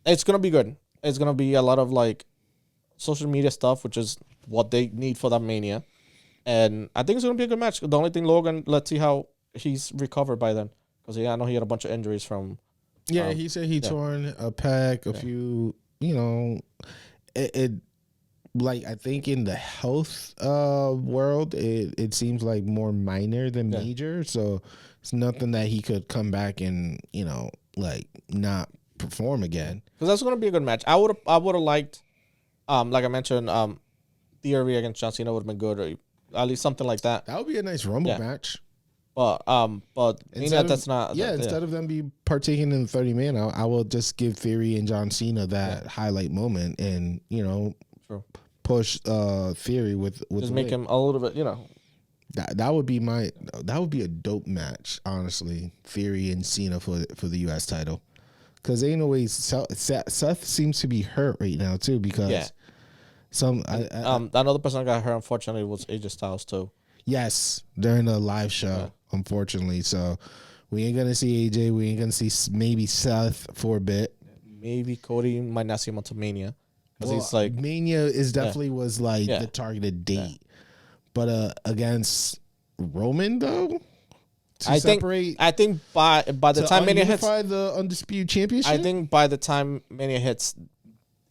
it's gonna be good. It's gonna be a lot of like social media stuff, which is what they need for that Mania. And I think it's going to be a good match. The only thing, Logan, let's see how he's recovered by then. Because I know he had a bunch of injuries from... Yeah, he said he torn a pec, a few you know, it like I think in the health world, it seems like more minor than major. So it's nothing that he could come back and like not perform again. Because that's gonna be a good match. I would have liked, like I mentioned, Theory against John Cena would have been good, or at least something like that. That would be a nice Rumble match. But that's not. Instead of them be partaking in the 30-man, I will just give Theory and John Cena that highlight moment, and push Theory with just make him a little bit, That would be a dope match, honestly. Theory and Cena for the U.S. title, because ain't no way Seth seems to be hurt right now too, because another person that got hurt unfortunately was AJ Styles too. Yes, during the live show, unfortunately. So we ain't gonna see AJ. We ain't gonna see maybe Seth for a bit. Maybe Cody might not see him until Mania. Well, he's like Mania is definitely was like the targeted date, but against Roman though. I think by the time Mania hits, the undisputed championship. I think by the time Mania hits,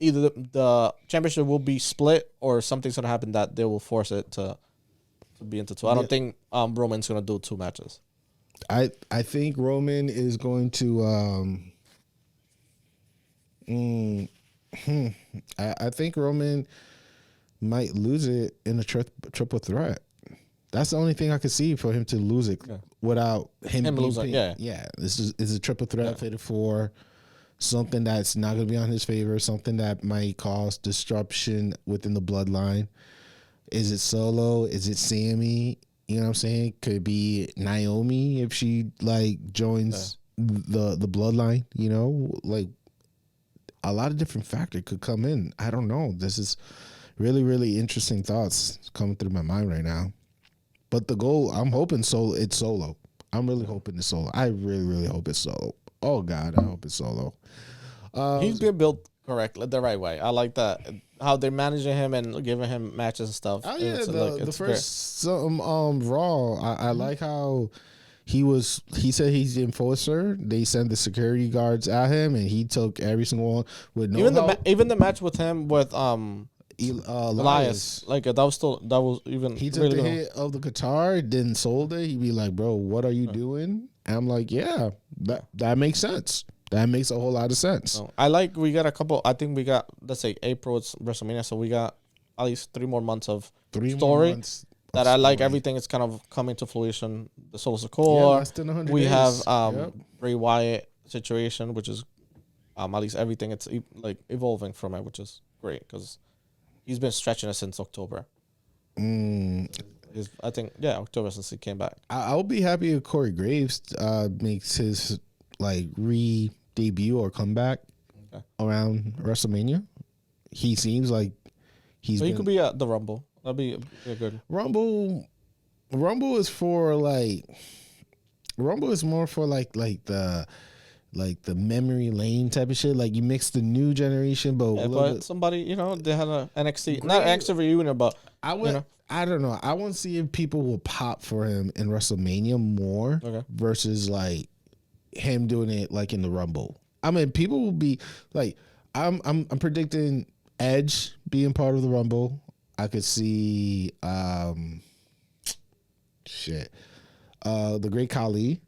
either the championship will be split or something's gonna happen that they will force it to be into two. I don't think Roman's gonna do 2 matches. I think Roman is going to I think Roman might lose it in a triple threat. That's the only thing I could see for him to lose it without him losing. Yeah, this is a triple threat fitted for something that's not going to be on his favor, something that might cause disruption within the bloodline. Is it Solo? Is it Sammy? You know what I'm saying? Could it be Naomi if she like joins the bloodline? Like a lot of different factors could come in. I don't know. This is really, really interesting thoughts coming through my mind right now. But the goal, I'm hoping it's Solo. I'm really hoping it's Solo. I really, really hope it's Solo. Oh God, I hope it's Solo. He's been built correctly, the right way. I like that. How they're managing him and giving him matches and stuff. Oh yeah, the first Raw. I like how he said he's the enforcer. They sent the security guards at him, and he took every single one with no help. Even the match with him with Elias, like that was even. He took the hit of the guitar, didn't sold it. He'd be like, "Bro, what are you doing?" And I'm like, "Yeah, that makes sense. That makes a whole lot of sense." We got a couple. I think we got, let's say April it's WrestleMania, so we got at least 3 more months of story. That I like everything is kind of coming to fruition. The Soul Core. Less than 100 we days. Have Bray Wyatt situation, which is at least everything it's like evolving from it, which is great because he's been stretching it since October. I think October since he came back. I'll be happy if Corey Graves makes his like debut or comeback around WrestleMania. He seems like he could be at the Rumble. That'd be a good Rumble. Rumble is for like Rumble is more for like the memory lane type of shit. Like you mix the new generation, but somebody they had a NXT not NXT reunion, but I don't know. I want to see if people will pop for him in WrestleMania more versus like him doing it like in the Rumble. I mean, people will be like, I'm predicting Edge being part of the Rumble. I could see, the Great Khali,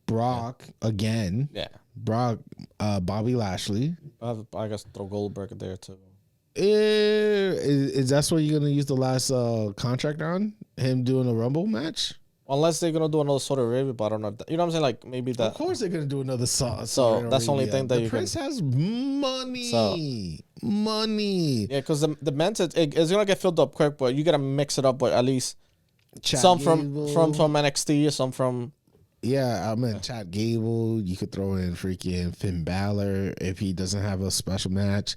Brock again. Yeah, Brock, Bobby Lashley. I guess throw Goldberg there too. Is that what you're gonna use the last contract on? Him doing a Rumble match? Unless they're gonna do another Saudi Arabia, but I don't know. You know what I'm saying? Like maybe that. Of course they're gonna do another Saudi So that's the only thing that the Prince has money. Money. Yeah, because the men's it's gonna get filled up quick, but you gotta mix it up with at least some from NXT or some from. Yeah, I mean Chad Gable. You could throw in freaking Finn Balor if he doesn't have a special match.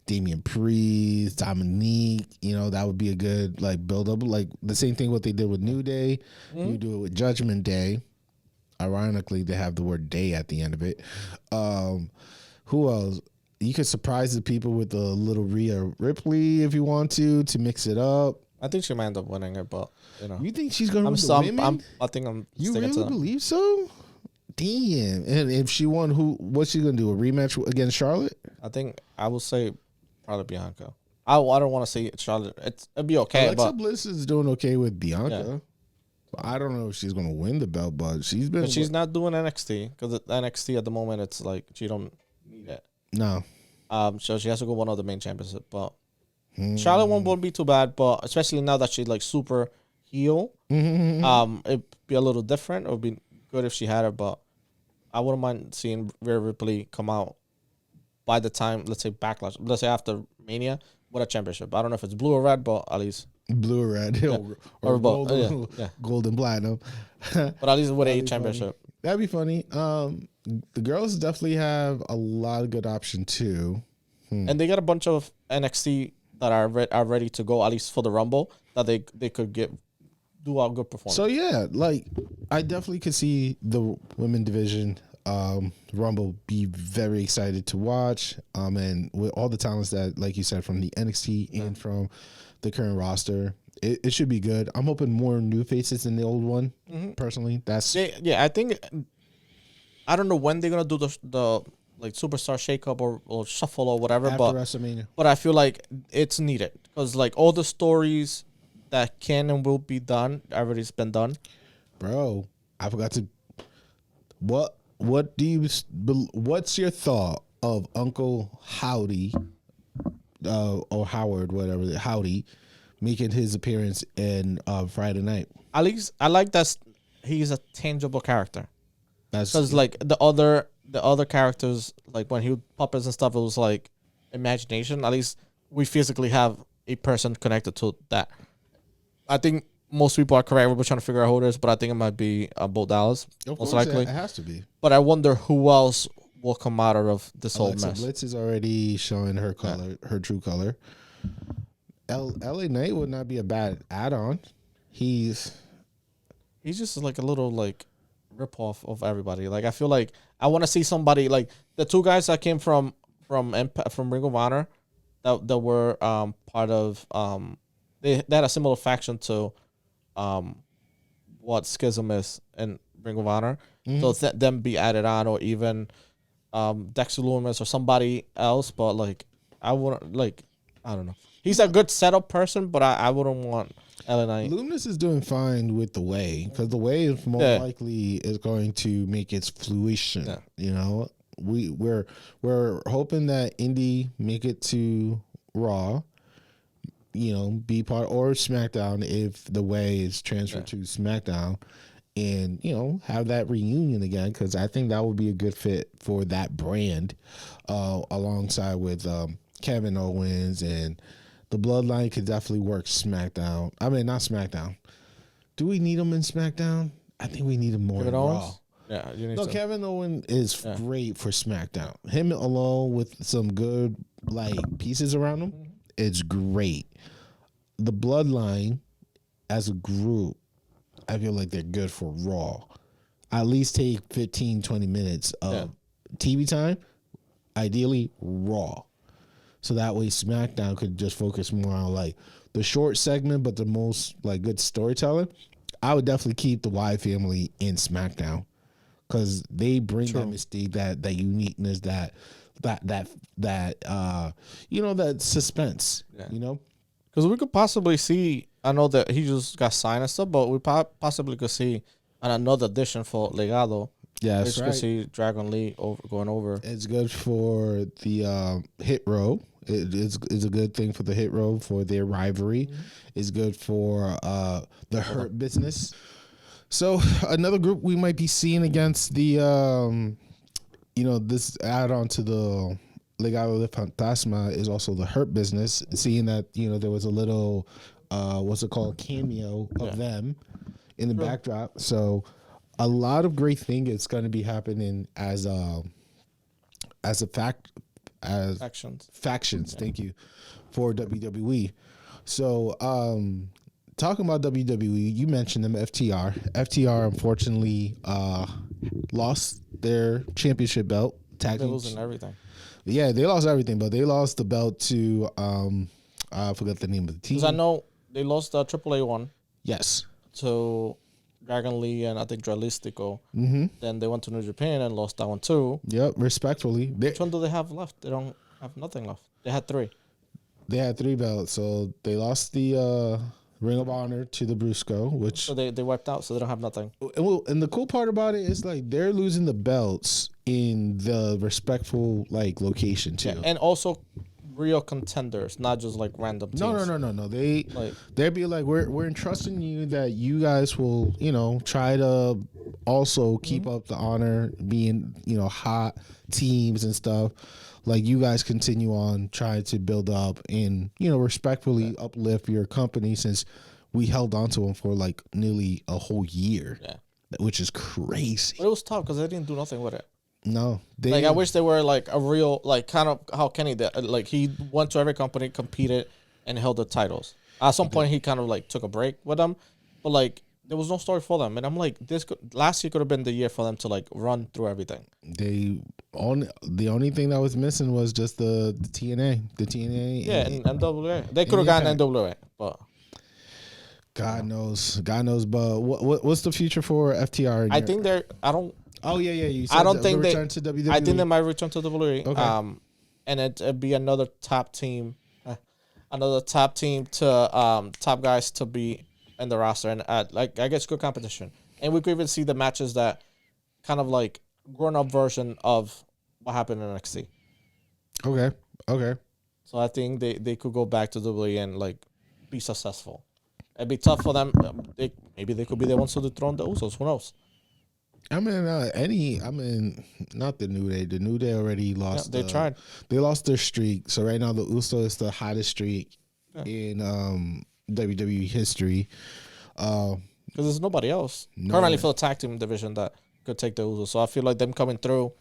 Damian Priest, Dominique, that would be a good like build up. Like the same thing what they did with New Day. You do it with Judgment Day. Ironically, they have the word day at the end of it. Who else? You could surprise the people with a little Rhea Ripley if you want to mix it up. I think she might end up winning it, but You think she's gonna win the women? I think I'm. You really believe so? Damn. And if she won, what's she gonna do? A rematch against Charlotte? I think I would say probably Bianca. I don't want to say Charlotte. It'd be okay, Alexa but Bliss is doing okay with Bianca. Yeah. I don't know if she's gonna win the belt, but she's been. but she's not doing NXT because NXT at the moment it's like she don't need it. No. So she has to go one of the main championship. But Charlotte won't be too bad, but especially now that she's like super heel, it'd be a little different. It would be good if she had her, but I wouldn't mind seeing Rhea Ripley come out by the time, let's say Backlash, let's say after Mania, with a championship. I don't know if it's blue or red, but at least Blue or red, or both. gold, Yeah. gold and platinum. but at least with a That'd be championship. That'd be funny. The girls definitely have a lot of good option too. And they got a bunch of NXT that are ready to go, at least for the Rumble, that they could do a good performance. So yeah, like I definitely could see the women division Rumble be very excited to watch. And with all the talents that, like you said, from the NXT and from the current roster, it should be good. I'm hoping more new faces than the old one. Personally, that's I think I don't know when they're gonna do the like superstar shakeup or shuffle or whatever, after but WrestleMania. But I feel like it's needed because like all the stories that can and will be done already's been done. Bro, I forgot to. What do you? What's your thought of Uncle Howdy, or Howard, whatever, Howdy, making his appearance in Friday night? At least I like that he's a tangible character. That's Because like the other characters, like when he would puppets and stuff, it was like imagination. At least we physically have a person connected to that. I think most people are correct. We're trying to figure out who it is, but I think it might be Bo Dallas, most likely. It has to be. But I wonder who else will come out of this whole Alexa mess. Bliss is already showing her color, her true color. LA Knight would not be a bad add-on. He's just like a little like rip off of everybody. Like I feel like I want to see somebody like the two guys that came from Ring of Honor that were part of they had a similar faction to what Schism is in Ring of Honor. So them be added on, or even Dexter Lumis or somebody else. But like I wouldn't like I don't know. He's a good setup person, but I wouldn't want LA Knight. Lumis is doing fine with the Way, because the Way is more likely is going to make its fruition. Yeah. You know, we're hoping that Indy make it to Raw. You know, be part, or SmackDown if the Way is transferred to SmackDown, and you know, have that reunion again, because I think that would be a good fit for that brand, alongside with Kevin Owens, and the Bloodline could definitely work SmackDown. I mean, not SmackDown. Do we need him in SmackDown? I think we need him more in Raw. Yeah, you need No, to. Kevin Owens is great for SmackDown. Him alone with some good like pieces around him, it's great. The Bloodline as a group, I feel like they're good for Raw. At least take 15, 20 minutes of TV time, ideally Raw. So that way SmackDown could just focus more on like the short segment, but the most like good storytelling. I would definitely keep the Wyatt family in SmackDown, because they bring that mystique, that uniqueness, that you know, that suspense. Yeah. You know, because we could possibly see. I know that he just got signed and stuff, but we possibly could see another addition for Legado. Yeah, that's right. Could see Dragon Lee going over. It's good for the Hit Row. It's a good thing for the Hit Row, for their rivalry. It's good for the Hurt Business. So another group we might be seeing against the this add-on to the Legado de Fantasma is also the Hurt Business. Seeing that, you know, there was a little cameo of them in the backdrop. So a lot of great things is going to be happening as factions. Thank you, for WWE. So talking about WWE, you mentioned them, FTR. FTR unfortunately lost their championship belt. They're losing everything. Yeah, they lost everything, but they lost the belt to I forgot the name of the team. Because I know they lost the AAA one. Yes. To Dragon Lee and I think Dralistico. Mm-hmm. Then they went to New Japan and lost that one too. Yep, respectfully. Which one do they have left? They don't have nothing left. They had 3. They had 3 belts, so they lost the Ring of Honor to the Brusco, which So they wiped out, so they don't have nothing. and the cool part about it is like they're losing the belts in the respectful like location too. Yeah, and also real contenders, not just like random teams. No. They'd be like, we're entrusting you that you guys will, try to also keep up the honor, being, hot teams and stuff. Like you guys continue on trying to build up and, respectfully uplift your company since we held on to them for like nearly a whole year. Yeah. Which is crazy. But it was tough because they didn't do nothing with it. No, I wish they were like a real, like kind of how Kenny did. Like he went to every company, competed, and held the titles. At some point, he kind of like took a break with them, but like there was no story for them. And I'm like, last year could have been the year for them to like run through everything. The only thing that was missing was just the TNA, and NWA. They could have gotten NWA, but God knows. But what's the future for FTR? I think they're. I don't. Oh yeah. You said I don't think return to WWE. I think they might return to WWE. Okay. And it'd be another top team to top guys to be in the roster, and I guess good competition. And we could even see the matches that kind of like grown up version of what happened in NXT. Okay. So I think they could go back to WWE and like be successful. It'd be tough for them. Maybe they could be the ones to dethrone the Usos. Who knows? Not the New Day. The New Day already lost. Yeah, they tried. They lost their streak. So right now the Usos is the hottest streak in WWE history. Because there's nobody else currently for the tag team division that could take the Usos. So I feel like them coming through,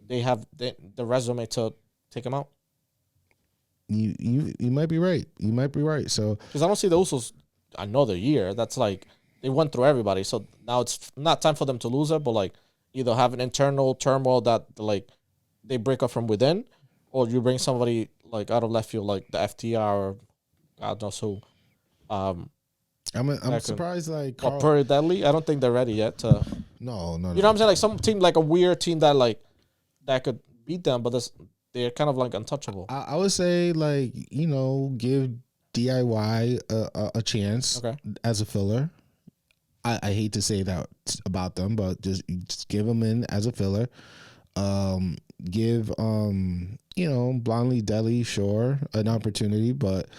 they have the resume to take them out. You might be right. So because I don't see the Usos another year. That's like they went through everybody. So now it's not time for them to lose it, but like either have an internal turmoil that like they break up from within, or you bring somebody like out of left field like the FTR or God knows who. I'm surprised like Carl, Pretty Deadly. I don't think they're ready yet to. No. You know what I'm saying? Like some team, like a weird team that like that could beat them, but they're kind of like untouchable. I would say like give DIY a chance as a filler. I hate to say that about them, but just give them in as a filler. Give Blondie Deli an opportunity, but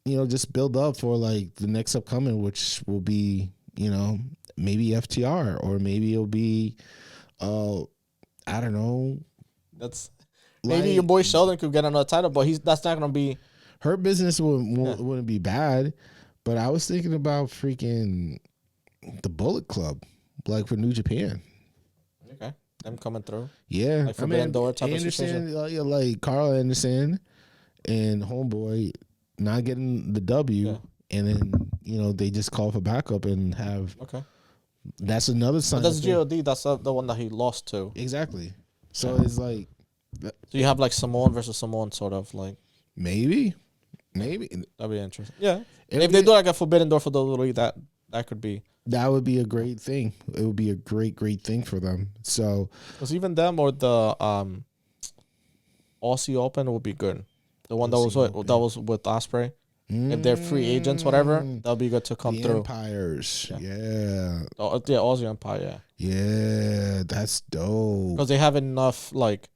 just build up for like the next upcoming, which will be maybe FTR or maybe it'll be I don't know. That's maybe your boy Sheldon could get another title, but that's not gonna be. Her business wouldn't be bad, but I was thinking about freaking the Bullet Club, like for New Japan. Okay, them coming through. Yeah, like Forbidden Door type of situation. Like Carl Anderson and Homeboy not getting the W, and then they just call for backup and have. Okay, that's another sign. But that's God. That's the one that he lost to. Exactly. So it's like. So you have like Samoan versus Samoan, sort of like. Maybe. That'd be interesting. Yeah. If they do like a Forbidden Door for WWE, that could be. That would be a great thing. It would be a great thing for them. So. Because even them or the Aussie Open would be good. The one that was with Ospreay. If they're free agents, whatever, that'll be good to come through. Empires. Yeah. Aussie Empire, Yeah, that's dope. Because they have enough like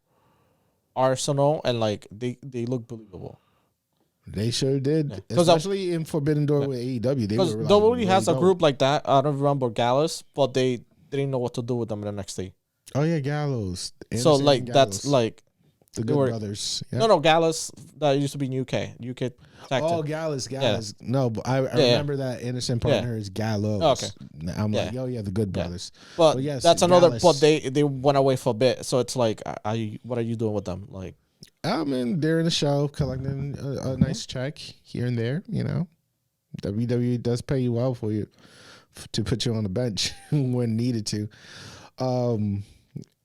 arsenal and like they look believable. They sure did, especially in Forbidden Door with AEW. Because WWE has a group like that. I don't remember Gallus, but they didn't know what to do with them in the NXT. Oh yeah, Gallows. So like that's like the Good Brothers. Yeah. No, Gallus that used to be in UK. Oh, Gallus. Yeah. No, but I remember that innocent partner is Gallows. Oh, okay. I'm like, the Good Brothers. But yes, that's another. But they went away for a bit, so it's like, what are you doing with them? Like, they're in the show collecting a nice check here and there. WWE does pay you well for you to put you on the bench when needed to.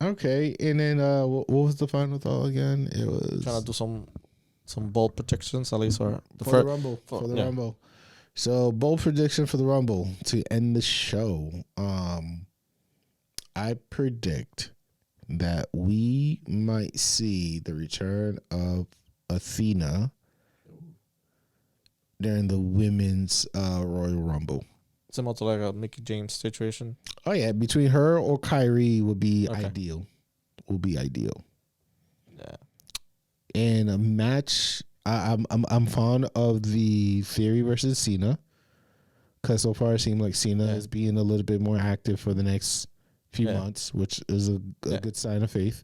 Okay, and then what was the final thought again? It was trying to do some bold predictions at least, or for the Rumble. For the Rumble. So bold prediction for the Rumble to end the show. I predict that we might see the return of Athena during the women's Royal Rumble. Similar to like a Mickey James situation. Oh yeah, between her or Kyrie would be Okay. ideal. Will be ideal. Yeah. And a match. I'm fond of the Theory versus Cena, because so far it seemed like Cena is being a little bit more active for the next few months, which is a good sign of faith.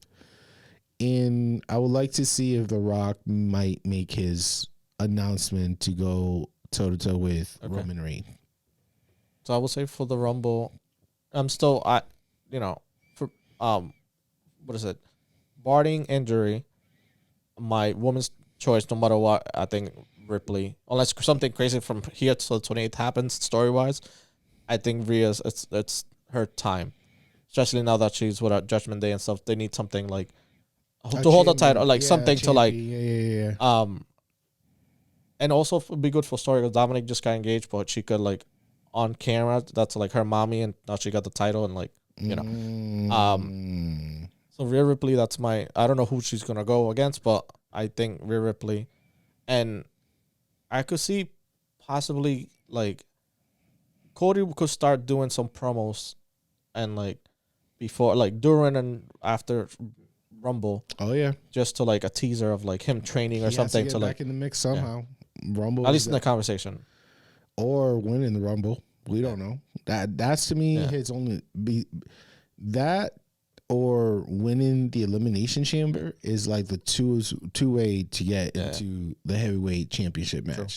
And I would like to see if The Rock might make his announcement to go toe to toe with Roman Reigns. So I would say for the Rumble, I'm still for what is it? Barring injury, my woman's choice, no matter what, I think Ripley. Unless something crazy from here till the 28th happens, story wise, I think Rhea's it's her time. Especially now that she's without Judgment Day and stuff, they need something like to hold the title, like something to like. And also it would be good for story because Dominic just got engaged, but she could like on camera. That's like her mommy, and now she got the title, and like So Rhea Ripley, that's my. I don't know who she's gonna go against, but I think Rhea Ripley, and I could see possibly like Cody could start doing some promos, and like before, like during and after Rumble. Oh yeah, just to like a teaser of like him training or something to like back in the mix somehow. Rumble, at least in the conversation, or winning the Rumble. We don't know. That's to me his only that. Or winning the Elimination Chamber is like the two way to get into the heavyweight championship match. True.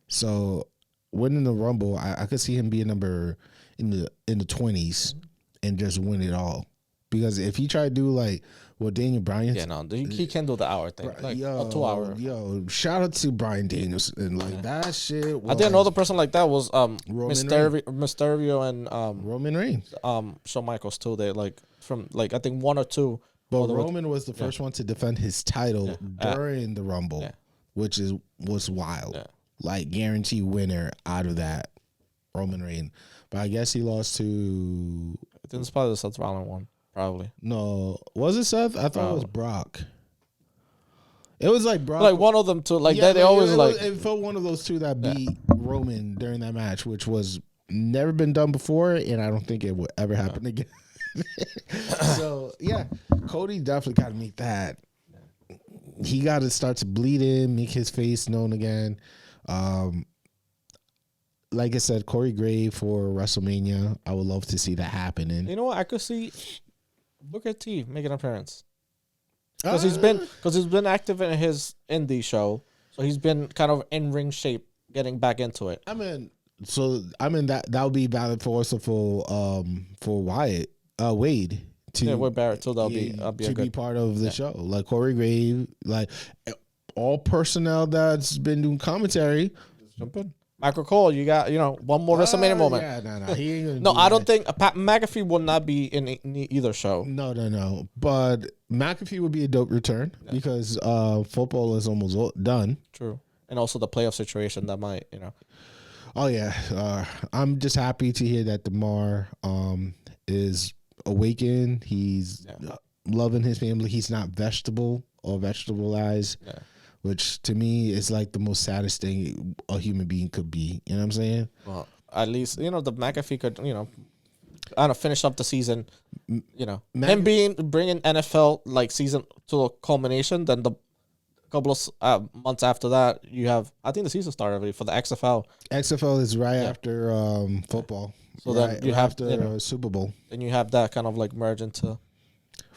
So winning the Rumble, I could see him being number in the 20s and just win it all. Because if he tried to do like what Daniel Bryan, he can do the hour thing, like a 2 hour. Shout out to Bryan Danielson, like that shit. I think another person like that was Mysterio and Roman Reigns, Shawn Michaels too. They like from like I think 1 or 2. But Roman was the first one to defend his title during the Rumble, which was wild. Yeah. Like guaranteed winner out of that, Roman Reigns. But I guess he lost to. I think it's probably the Seth Rollins one. Probably. No. Was it Seth? I thought it was Brock. It was like Brock. Like one of them too. Like they always it felt one of those two that beat Roman during that match, which was never been done before, and I don't think it would ever happen again. So yeah, Cody definitely got to make that. He got to start to bleed in, make his face known again. Like I said, Corey Gray for WrestleMania. I would love to see that happening. You know what? I could see Booker T make an appearance because he's been active in his indie show, so he's been kind of in ring shape, getting back into it. That would be valid for also for Wade to with Barrett too. That'll be part of the show. Like Corey Gray, like all personnel that's been doing commentary. Just jump in. Michael Cole, you got one more WrestleMania moment. Yeah, he ain't gonna no, I don't think Pat McAfee will not be in either show. No. But McAfee would be a dope return because football is almost done. True, and also the playoff situation that might Oh yeah, I'm just happy to hear that DeMar is awakened. He's loving his family. He's not vegetableized. Yeah. Which to me is like the most saddest thing a human being could be. You know what I'm saying? Well, at least the McAfee could I don't know, finish up the season. Him bringing NFL like season to a culmination. Then the couple of months after that, you have I think the season started already for the XFL. XFL is right after football. So then you have after Super Bowl. Then you have that kind of like merge into.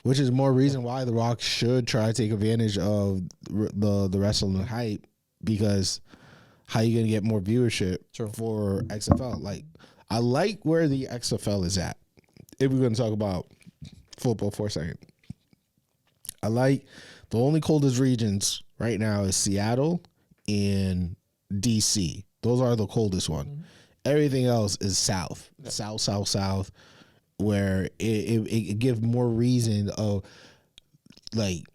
Which is more reason why The Rock should try to take advantage of the wrestling hype, because how you gonna get more viewership for XFL? Like, I like where the XFL is at. If we're gonna talk about football for a second, I like the only coldest regions right now is Seattle and DC. Those are the coldest one. Mm-hmm. Everything else is south, south. Where it gives more reason of like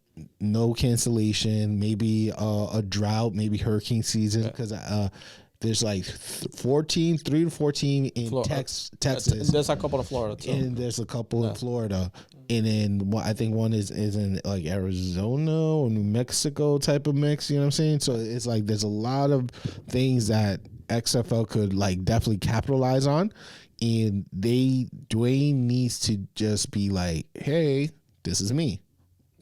no cancellation, maybe a drought, maybe hurricane season, because There's like 3 to 14 in Texas. There's a couple in Florida too. And there's a couple in Florida. And then I think one is in like Arizona or New Mexico type of mix. You know what I'm saying? So it's like there's a lot of things that XFL could like definitely capitalize on. And Dwayne needs to just be like, hey, this is me.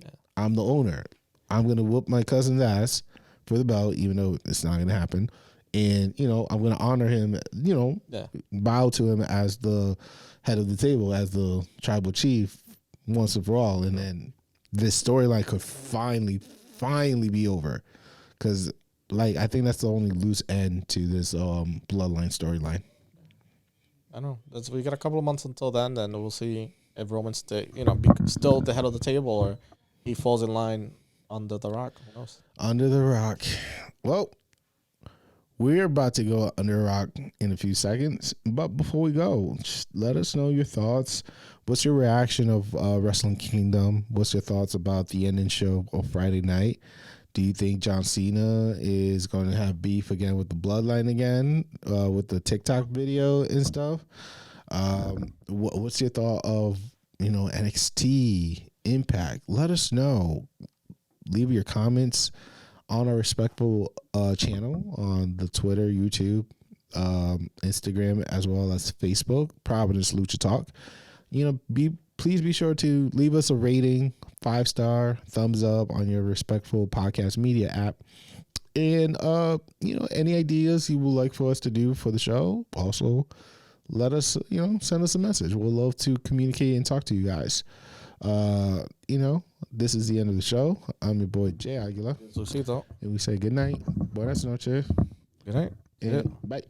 Yeah. I'm the owner. I'm going to whoop my cousin's ass for the belt, even though it's not going to happen. And, you know, I'm going to honor him, you know, bow to him as the head of the table, as the tribal chief once and for all. And then this storyline could finally be over. Because, like, I think that's the only loose end to this bloodline storyline. I know. We got a couple of months until then we'll see if Roman's still the head of the table or he falls in line under the rock. Who knows? Under the rock. Well, we're about to go under the rock in a few seconds. But before we go, just let us know your thoughts. What's your reaction of Wrestling Kingdom? What's your thoughts about the ending show of Friday night? Do you think John Cena is going to have beef again with the Bloodline again with the TikTok video and stuff? What's your thought of, you know, NXT, Impact? Let us know. Leave your comments on our respectful channel on the Twitter, YouTube, Instagram, as well as Facebook, Providence Lucha Talk. You know, please be sure to leave us a rating, 5-star, thumbs up on your respectful podcast media app. And, you know, any ideas you would like for us to do for the show, also let us, you know, send us a message. We'll love to communicate and talk to you guys. You know, this is the end of the show. I'm your boy, Jay Aguilar. Susito. And we say good night. Buenas noches. Good night. And bye.